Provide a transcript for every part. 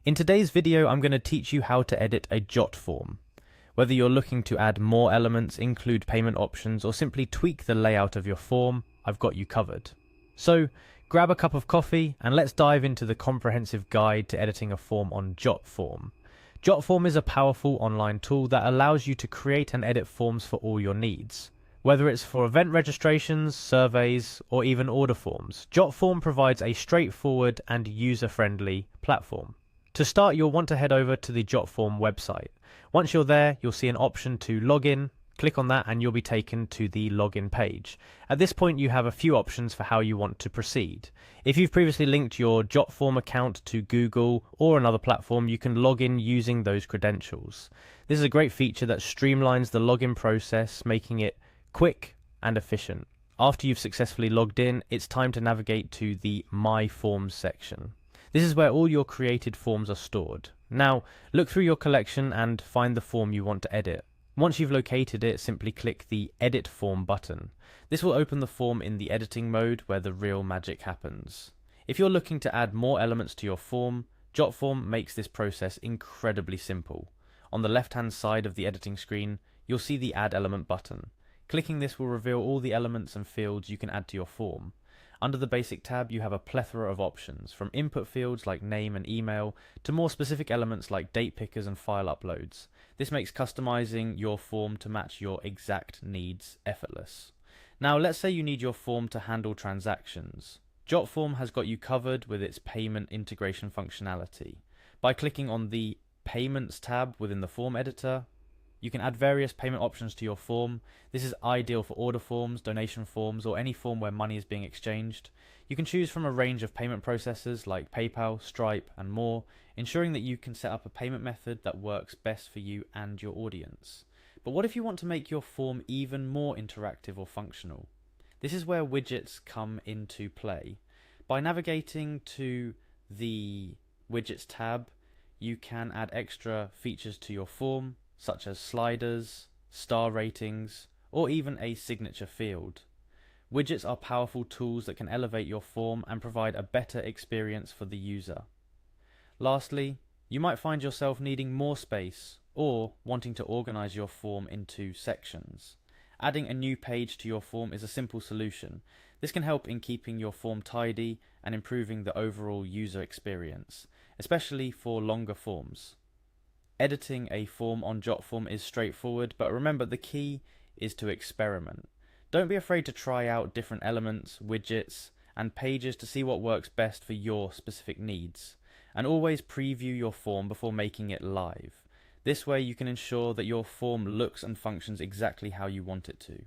In today's video, I'm going to teach you how to edit a Jotform. Whether you're looking to add more elements, include payment options, or simply tweak the layout of your form, I've got you covered. So, grab a cup of coffee and let's dive into the comprehensive guide to editing a form on Jotform. Jotform is a powerful online tool that allows you to create and edit forms for all your needs. Whether it's for event registrations, surveys, or even order forms, Jotform provides a straightforward and user-friendly platform. To start, you'll want to head over to the Jotform website. Once you're there, you'll see an option to log in. Click on that and you'll be taken to the login page. At this point, you have a few options for how you want to proceed. If you've previously linked your Jotform account to Google or another platform, you can log in using those credentials. This is a great feature that streamlines the login process, making it quick and efficient. After you've successfully logged in, it's time to navigate to the My Forms section. This is where all your created forms are stored. Now, look through your collection and find the form you want to edit. Once you've located it, simply click the Edit Form button. This will open the form in the editing mode where the real magic happens. If you're looking to add more elements to your form, Jotform makes this process incredibly simple. On the left-hand side of the editing screen, you'll see the Add Element button. Clicking this will reveal all the elements and fields you can add to your form. Under the Basic tab, you have a plethora of options, from input fields like name and email, to more specific elements like date pickers and file uploads. This makes customizing your form to match your exact needs effortless. Now, let's say you need your form to handle transactions. Jotform has got you covered with its payment integration functionality. By clicking on the Payments tab within the form editor, you can add various payment options to your form. This is ideal for order forms, donation forms, or any form where money is being exchanged. You can choose from a range of payment processors like PayPal, Stripe, and more, ensuring that you can set up a payment method that works best for you and your audience. But what if you want to make your form even more interactive or functional? This is where widgets come into play. By navigating to the Widgets tab, you can add extra features to your form, such as sliders, star ratings, or even a signature field. Widgets are powerful tools that can elevate your form and provide a better experience for the user. Lastly, you might find yourself needing more space or wanting to organize your form into sections. Adding a new page to your form is a simple solution. This can help in keeping your form tidy and improving the overall user experience, especially for longer forms. Editing a form on Jotform is straightforward, but remember, the key is to experiment. Don't be afraid to try out different elements, widgets, and pages to see what works best for your specific needs. And always preview your form before making it live. This way you can ensure that your form looks and functions exactly how you want it to.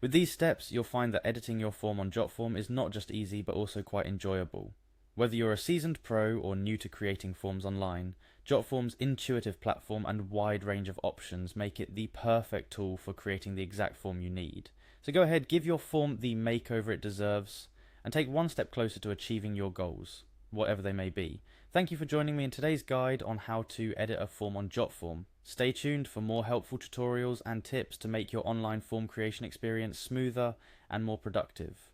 With these steps, you'll find that editing your form on Jotform is not just easy, but also quite enjoyable. Whether you're a seasoned pro or new to creating forms online, Jotform's intuitive platform and wide range of options make it the perfect tool for creating the exact form you need. So go ahead, give your form the makeover it deserves, and take one step closer to achieving your goals, whatever they may be. Thank you for joining me in today's guide on how to edit a form on Jotform. Stay tuned for more helpful tutorials and tips to make your online form creation experience smoother and more productive.